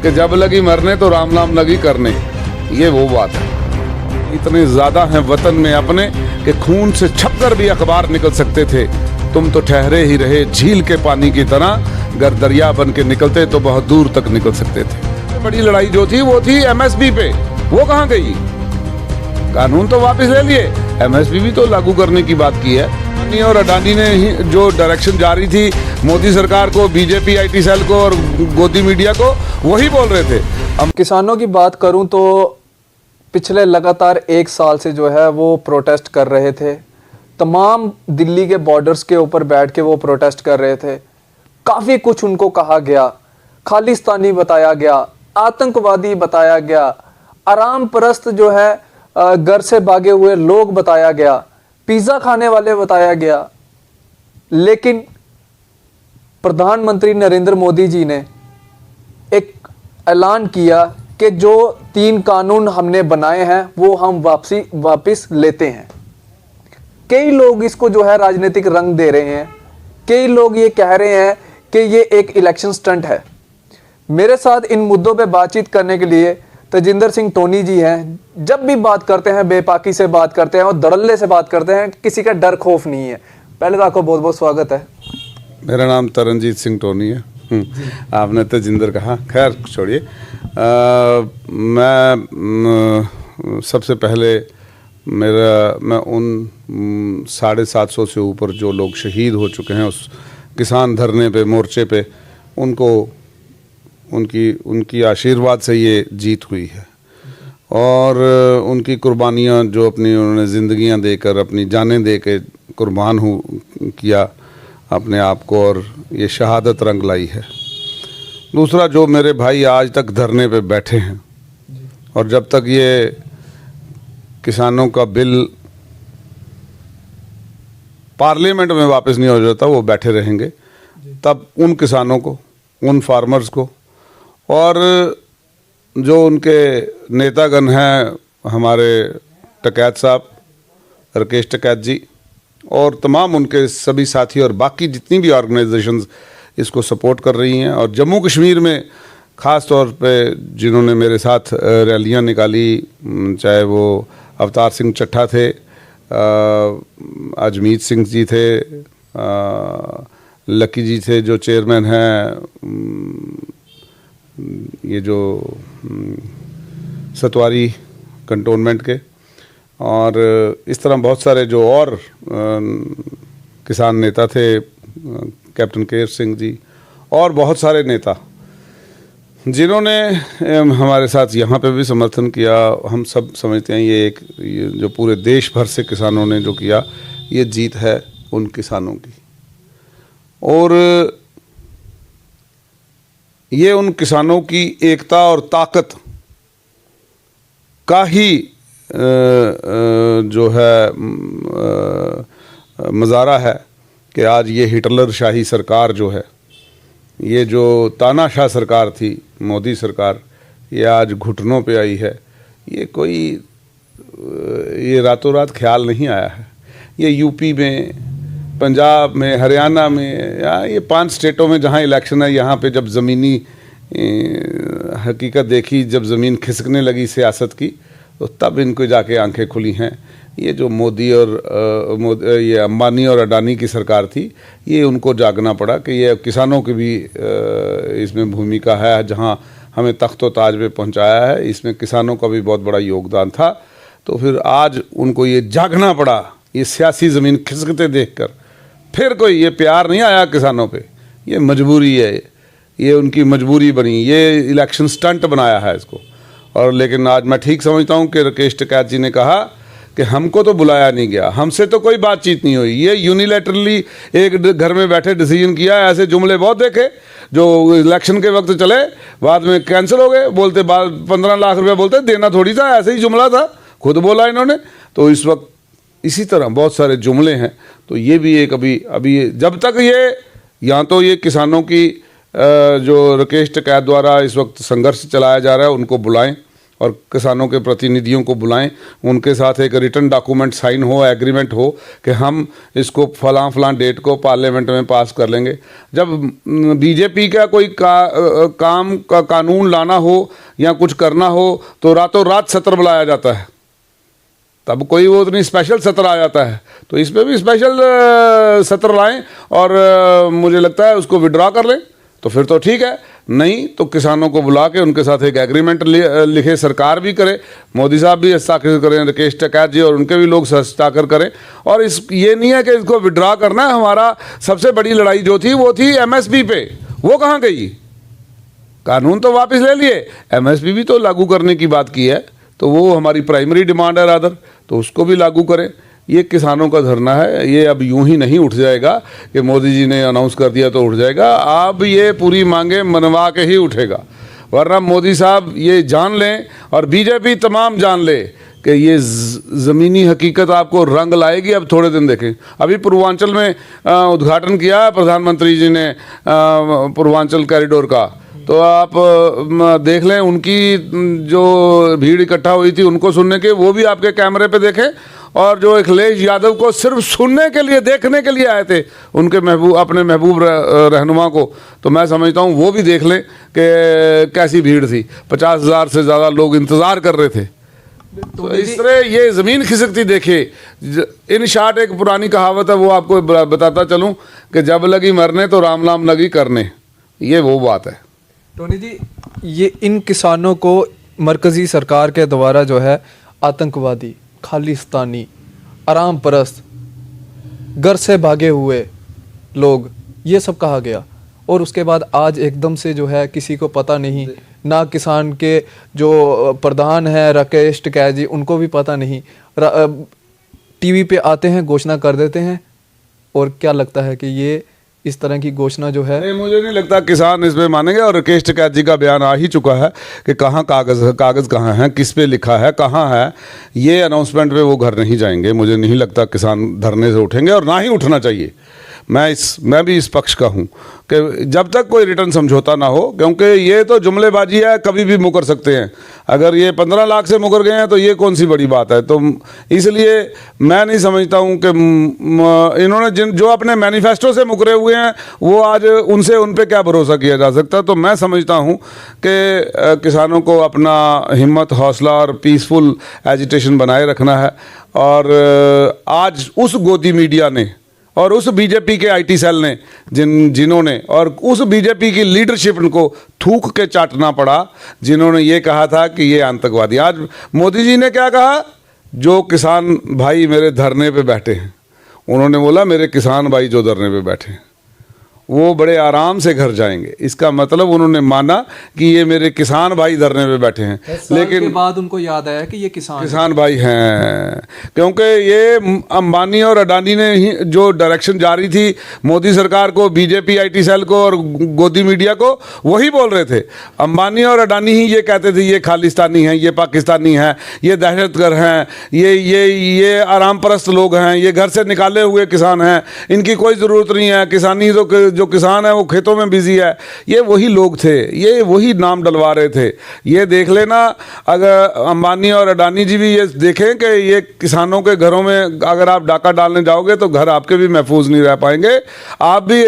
कि जब लगी मरने तो राम नाम लगी करने, ये वो बात है। इतने ज्यादा हैं वतन में अपने कि खून से छपकर भी अखबार निकल सकते थे। तुम तो ठहरे ही रहे झील के पानी की तरह, अगर दरिया बन के निकलते तो बहुत दूर तक निकल सकते थे। बड़ी लड़ाई जो थी वो थी एमएसपी पे, वो कहाँ गई? कानून तो वापस ले लिए, एमएसपी भी तो लागू करने की बात की है। अंबानी और अडानी ने जो डायरेक्शन जारी थी मोदी सरकार को, बीजेपी आईटी सेल को और गोदी मीडिया को, वही बोल रहे थे। किसानों की बात करूं तो पिछले लगातार 1 साल से जो है वो प्रोटेस्ट कर रहे थे। तमाम दिल्ली के बॉर्डर्स के ऊपर बैठ के वो प्रोटेस्ट कर रहे थे। काफ़ी कुछ उनको कहा गया, खालिस्तानी बताया गया, आतंकवादी बताया गया, आराम परस्त जो है घर से भागे हुए लोग बताया गया, पिज़्ज़ा खाने वाले बताया गया। लेकिन प्रधानमंत्री नरेंद्र मोदी जी ने एक ऐलान किया कि जो 3 कानून हमने बनाए हैं वो हम वापस लेते हैं। कई लोग इसको जो है राजनीतिक रंग दे रहे हैं, कई लोग ये कह रहे हैं कि ये एक इलेक्शन स्टंट है। मेरे साथ इन मुद्दों पे बातचीत करने के लिए तजिंदर सिंह टोनी जी हैं। जब भी बात करते हैं बेपाकी से बात करते हैं और धड़ल्ले से बात करते हैं, किसी का डर खौफ नहीं है। पहले तो आपको बहुत बहुत स्वागत है। मेरा नाम तरनजीत सिंह टोनी है। आपने तजिंदर कहा, खैर छोड़िए। मैं सबसे पहले मैं उन 750 से ऊपर जो लोग शहीद हो चुके हैं उस किसान धरने पे, मोर्चे पे, उनकी आशीर्वाद से ये जीत हुई है। और उनकी कुर्बानियाँ जो उन्होंने ज़िंदगियाँ देकर, अपनी जानें दे के कुर्बान किया अपने आप को, और ये शहादत रंग लाई है। दूसरा, जो मेरे भाई आज तक धरने पे बैठे हैं, और जब तक ये किसानों का बिल पार्लियामेंट में वापस नहीं हो जाता वो बैठे रहेंगे, तब उन किसानों को, उन फार्मर्स को, और जो उनके नेतागण हैं, हमारे टकैत साहब, राकेश टकैत जी, और तमाम उनके सभी साथी और बाकी जितनी भी ऑर्गेनाइजेशंस इसको सपोर्ट कर रही हैं, और जम्मू कश्मीर में ख़ास तौर पे जिन्होंने मेरे साथ रैलियां निकाली, चाहे वो अवतार सिंह चट्ठा थे, अजमीत सिंह जी थे, लकी जी थे जो चेयरमैन हैं ये जो सतवारी कंटोनमेंट के, और इस तरह बहुत सारे जो और किसान नेता थे, कैप्टन केर सिंह जी, और बहुत सारे नेता जिन्होंने हमारे साथ यहाँ पे भी समर्थन किया। हम सब समझते हैं ये जो पूरे देश भर से किसानों ने जो किया, ये जीत है उन किसानों की, और ये उन किसानों की एकता और ताकत का ही जो है मज़ारा है कि आज ये हिटलर शाही सरकार जो है, ये जो तानाशाह सरकार थी मोदी सरकार, ये आज घुटनों पे आई है। ये रातों रात ख्याल नहीं आया है। ये यूपी में, पंजाब में, हरियाणा में, या ये 5 स्टेटों में जहाँ इलेक्शन है, यहाँ पे जब ज़मीनी हकीकत देखी, जब ज़मीन खिसकने लगी सियासत की, तो तब इनको जाके आंखें खुली हैं। ये जो मोदी और ये अंबानी और अडानी की सरकार थी, ये उनको जागना पड़ा कि ये किसानों की भी इसमें भूमिका है। जहाँ हमें तख्त व ताज पे पहुँचाया है, इसमें किसानों का भी बहुत बड़ा योगदान था। तो फिर आज उनको ये जागना पड़ा, ये सियासी ज़मीन खिसकते देखकर। फिर कोई ये प्यार नहीं आया किसानों पे, ये मजबूरी है, ये उनकी मजबूरी बनी, ये इलेक्शन स्टंट बनाया है इसको। और लेकिन आज मैं ठीक समझता हूँ कि राकेश टकैत जी ने कहा कि हमको तो बुलाया नहीं गया, हमसे तो कोई बातचीत नहीं हुई, ये यूनिलैटरली एक घर में बैठे डिसीजन किया। ऐसे जुमले बहुत देखे जो इलेक्शन के वक्त चले, बाद में कैंसिल हो गए, बोलते 15 लाख रुपया बोलते देना थोड़ी था, ऐसे ही जुमला था, खुद बोला इन्होंने। तो इस वक्त इसी तरह बहुत सारे जुमले हैं। तो ये भी एक अभी जब तक ये, या तो ये किसानों की जो राकेश टकैत द्वारा इस वक्त संघर्ष चलाया जा रहा है उनको बुलाएं, और किसानों के प्रतिनिधियों को बुलाएं, उनके साथ एक रिटन डॉक्यूमेंट साइन हो, एग्रीमेंट हो कि हम इसको फलां डेट को पार्लियामेंट में पास कर लेंगे। जब बीजेपी का कोई काम का कानून लाना हो या कुछ करना हो तो रातों रात सत्र बुलाया जाता है, तब कोई वो उतनी स्पेशल सत्र आ जाता है। तो इस पर भी स्पेशल सत्र लाएं और मुझे लगता है उसको विड्रॉ कर लें तो फिर तो ठीक है, नहीं तो किसानों को बुला के उनके साथ एक एग्रीमेंट लिखे, सरकार भी करे, मोदी साहब भी हस्ताक्षर करें, राकेश टिकैत जी और उनके भी लोग हस्ताक्षर करें। और ये नहीं है कि इसको विड्रॉ करना है। हमारा सबसे बड़ी लड़ाई जो थी वो थी एमएसपी पे, वो कहाँ गई? कानून तो वापस ले लिए, एमएसपी भी तो लागू करने की बात की है, तो वो हमारी प्राइमरी डिमांड है रादर, तो उसको भी लागू करें। ये किसानों का धरना है, ये अब यूं ही नहीं उठ जाएगा कि मोदी जी ने अनाउंस कर दिया तो उठ जाएगा। अब ये पूरी मांगे मनवा के ही उठेगा, वरना मोदी साहब ये जान लें और बीजेपी तमाम जान ले कि ये ज़मीनी हकीकत आपको रंग लाएगी। अब थोड़े दिन देखें, अभी पूर्वांचल में उद्घाटन किया है प्रधानमंत्री जी ने पूर्वांचल कॉरिडोर का, तो आप देख लें उनकी जो भीड़ इकट्ठा हुई थी उनको सुनने के, वो भी आपके कैमरे पे देखें। और जो अखिलेश यादव को सिर्फ सुनने के लिए, देखने के लिए आए थे उनके अपने महबूब रहनुमा को, तो मैं समझता हूँ वो भी देख लें कि कैसी भीड़ थी। 50,000 से ज़्यादा लोग इंतज़ार कर रहे थे। तो इस तरह ये ज़मीन खिसकती देखे। इन शार्ट एक पुरानी कहावत है, वो आपको बताता चलूँ कि जब लगी मरने तो राम राम लगी करने, ये वो बात है। टोनी जी, ये इन किसानों को मरकज़ी सरकार के द्वारा जो है आतंकवादी, खालिस्तानी, आराम परस्त, घर से भागे हुए लोग, ये सब कहा गया। और उसके बाद आज एकदम से जो है किसी को पता नहीं, ना किसान के जो प्रधान हैं राकेश टिकैत जी, उनको भी पता नहीं, टीवी पे आते हैं, घोषणा कर देते हैं। और क्या लगता है कि ये इस तरह की घोषणा जो है, नहीं, मुझे नहीं लगता किसान इसमें मानेंगे। और राकेश टिकैत जी का बयान आ ही चुका है कि कहाँ कागज़ कहाँ है, किस पे लिखा है, कहाँ है, ये अनाउंसमेंट पे वो घर नहीं जाएंगे। मुझे नहीं लगता किसान धरने से उठेंगे, और ना ही उठना चाहिए। मैं भी इस पक्ष का हूँ कि जब तक कोई रिटर्न समझौता ना हो, क्योंकि ये तो जुमलेबाजी है, कभी भी मुकर सकते हैं। अगर ये 15 लाख से मुकर गए हैं तो ये कौन सी बड़ी बात है। तो इसलिए मैं नहीं समझता हूँ कि इन्होंने जो अपने मैनिफेस्टो से मुकरे हुए हैं वो आज उन पे क्या भरोसा किया जा सकता। तो मैं समझता हूँ कि किसानों को अपना हिम्मत, हौसला और पीसफुल एजिटेशन बनाए रखना है। और आज उस गोदी मीडिया ने और उस बीजेपी के आईटी सेल ने जिन्होंने और उस बीजेपी की लीडरशिप को थूक के चाटना पड़ा, जिन्होंने ये कहा था कि ये आतंकवादी। आज मोदी जी ने क्या कहा? जो किसान भाई मेरे धरने पे बैठे हैं, उन्होंने बोला मेरे किसान भाई जो धरने पे बैठे हैं वो बड़े आराम से घर जाएंगे। इसका मतलब उन्होंने माना कि ये मेरे किसान भाई धरने पे बैठे हैं। लेकिन के बाद उनको याद आया कि ये किसान भाई हैं, क्योंकि ये अंबानी और अडानी ने ही जो डायरेक्शन जारी थी मोदी सरकार को, बीजेपी आईटी सेल को और गोदी मीडिया को, वही बोल रहे थे। अंबानी और अडानी ही ये कहते थे ये खालिस्तानी हैं, ये पाकिस्तानी हैं, ये दहशतगर्द हैं, ये आराम परस्त लोग हैं, ये घर से निकाले हुए किसान हैं, इनकी कोई ज़रूरत नहीं है, किसानी तो जो किसान है वो खेतों में बिजी है। ये वही लोग थे, ये वही नाम डलवा रहे थे। ये देख लेना, अगर अंबानी और अडानी जी भी ये देखें कि ये किसानों के घरों में अगर आप डाका डालने जाओगे तो घर आपके भी महफूज नहीं रह पाएंगे। आप भी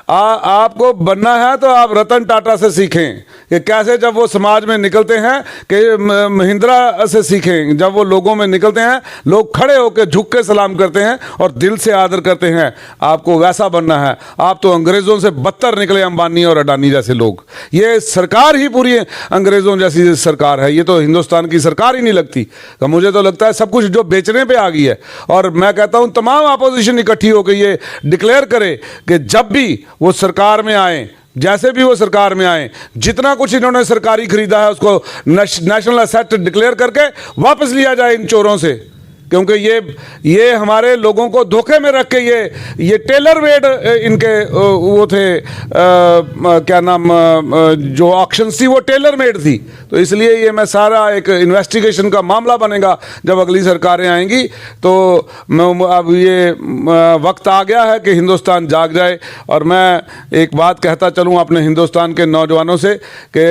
आपको बनना है तो आप रतन टाटा से सीखें कि कैसे जब वो समाज में निकलते हैं, कि महिंद्रा से सीखें, जब वो लोगों में निकलते हैं लोग खड़े होकर झुक के सलाम करते हैं और दिल से आदर करते हैं। आपको वैसा बनना है। आप तो अंग्रेजों से बदतर निकले, अंबानी और अडानी जैसे लोग। ये सरकार ही पूरी अंग्रेजों जैसी सरकार है, ये तो हिंदुस्तान की सरकार ही नहीं लगती। तो मुझे तो लगता है सब कुछ जो बेचने पे आ गई है। और मैं कहता हूं तमाम अपोजिशन इकट्ठी होकर ये डिक्लेयर करे कि जब भी वो सरकार में आए, जैसे भी वो सरकार में आए, जितना कुछ इन्होंने सरकारी खरीदा है उसको नेशनल एसेट डिक्लेयर करके वापस लिया जाए इन चोरों से, क्योंकि ये हमारे लोगों को धोखे में रख के ये टेलर मेड इनके वो थे क्या नाम जो ऑक्शंस थी वो टेलर मेड थी। तो इसलिए ये मैं सारा एक इन्वेस्टिगेशन का मामला बनेगा जब अगली सरकारें आएंगी। तो अब ये वक्त आ गया है कि हिंदुस्तान जाग जाए। और मैं एक बात कहता चलूँ अपने हिंदुस्तान के नौजवानों से कि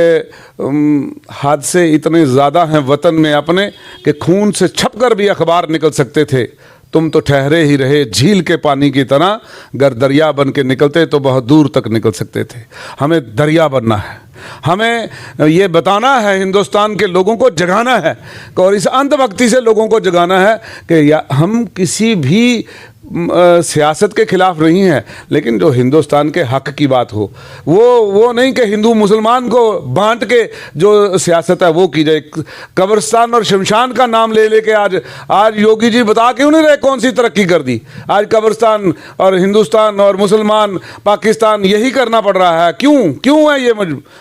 हादसे इतने ज़्यादा हैं वतन में अपने कि खून से छपकर भी अखबार निकल सकते थे। तुम तो ठहरे ही रहे झील के पानी की तरह, अगर दरिया बन के निकलते तो बहुत दूर तक निकल सकते थे। हमें दरिया बनना है, हमें ये बताना है, हिंदुस्तान के लोगों को जगाना है और इस अंधभक्ति से लोगों को जगाना है कि हम किसी भी सियासत के खिलाफ नहीं है, लेकिन जो हिंदुस्तान के हक की बात हो वो नहीं कि हिंदू मुसलमान को बांट के जो सियासत है वो की जाए। कब्रिस्तान और शमशान का नाम ले लेके आज योगी जी बता क्यों नहीं रहे कौन सी तरक्की कर दी। आज कब्रिस्तान और हिंदुस्तान और मुसलमान पाकिस्तान यही करना पड़ रहा है। क्यों है ये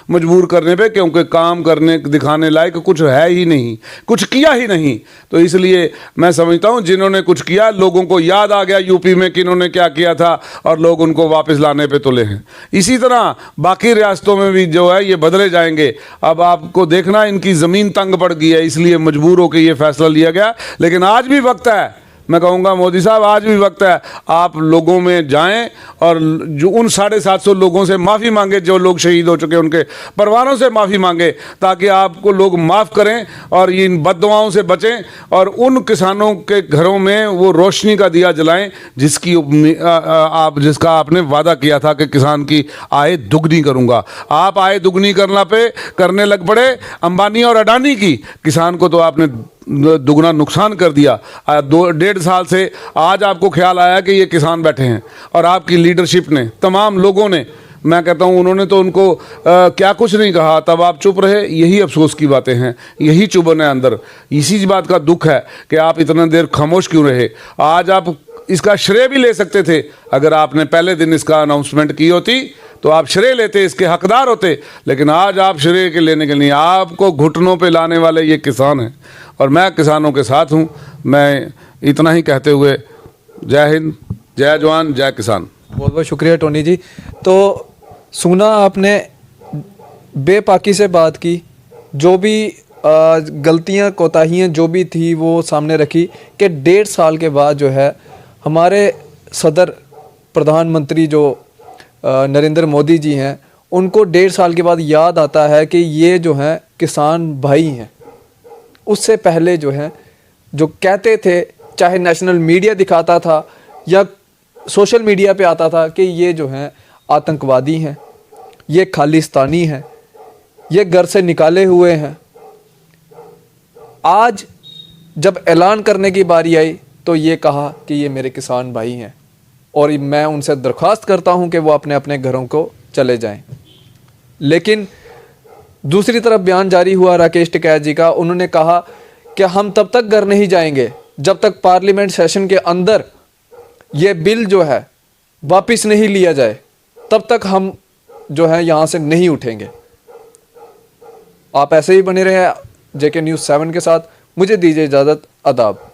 मजबूर करने पे? क्योंकि काम करने दिखाने लायक कुछ है ही नहीं, कुछ किया ही नहीं। तो इसलिए मैं समझता हूँ जिन्होंने कुछ किया लोगों को याद आ गया यूपी में कि इन्होंने क्या किया था और लोग उनको वापस लाने पे तुले हैं। इसी तरह बाकी रियासतों में भी जो है ये बदले जाएंगे। अब आपको देखना इनकी ज़मीन तंग पड़ गई है, इसलिए मजबूर होकर ये फैसला लिया गया। लेकिन आज भी वक्त है, मैं कहूँगा मोदी साहब आज भी वक्त है, आप लोगों में जाएं और जो उन 750 लोगों से माफ़ी मांगे जो लोग शहीद हो चुके, उनके परिवारों से माफ़ी मांगे, ताकि आपको लोग माफ़ करें और इन बददुआओं से बचें और उन किसानों के घरों में वो रोशनी का दिया जलाएं जिसका आपने वादा किया था कि किसान की आय दुगनी करूँगा। आप आय दुगनी करने लग पड़े अंबानी और अडानी की, किसान को तो आपने दुगना नुकसान कर दिया। 2.5 साल से आज आपको ख्याल आया कि ये किसान बैठे हैं और आपकी लीडरशिप ने, तमाम लोगों ने, मैं कहता हूँ उन्होंने तो उनको क्या कुछ नहीं कहा, तब आप चुप रहे। यही अफसोस की बातें हैं, यही चुभन है अंदर, इसी बात का दुख है कि आप इतना देर खामोश क्यों रहे। आज आप इसका श्रेय भी ले सकते थे, अगर आपने पहले दिन इसका अनाउंसमेंट की होती तो आप श्रेय लेते, इसके हकदार होते। लेकिन आज आप श्रेय के लेने के लिए, आपको घुटनों पे लाने वाले ये किसान हैं और मैं किसानों के साथ हूँ। मैं इतना ही कहते हुए जय हिंद, जय जवान, जय किसान। बहुत बहुत शुक्रिया टोनी जी। तो सुना आपने, बेपाकी से बात की, जो भी गलतियाँ कोताहियाँ जो भी थी वो सामने रखी कि 1.5 साल के बाद जो है हमारे सदर प्रधानमंत्री जो नरेंद्र मोदी जी हैं, उनको 1.5 साल के बाद याद आता है कि ये जो हैं किसान भाई हैं। उससे पहले जो है जो कहते थे, चाहे नेशनल मीडिया दिखाता था या सोशल मीडिया पे आता था कि ये जो हैं आतंकवादी हैं, ये खालिस्तानी हैं, ये घर से निकाले हुए हैं। आज जब ऐलान करने की बारी आई तो ये कहा कि ये मेरे किसान भाई हैं और मैं उनसे दरख्वास्त करता हूं कि वो अपने अपने घरों को चले जाएं। लेकिन दूसरी तरफ बयान जारी हुआ राकेश टिकैत जी का, उन्होंने कहा कि हम तब तक घर नहीं जाएंगे जब तक पार्लियामेंट सेशन के अंदर ये बिल जो है वापस नहीं लिया जाए, तब तक हम जो है यहाँ से नहीं उठेंगे। आप ऐसे ही बने रहे JK News 7 के साथ। मुझे दीजिए इजाज़त, आदाब।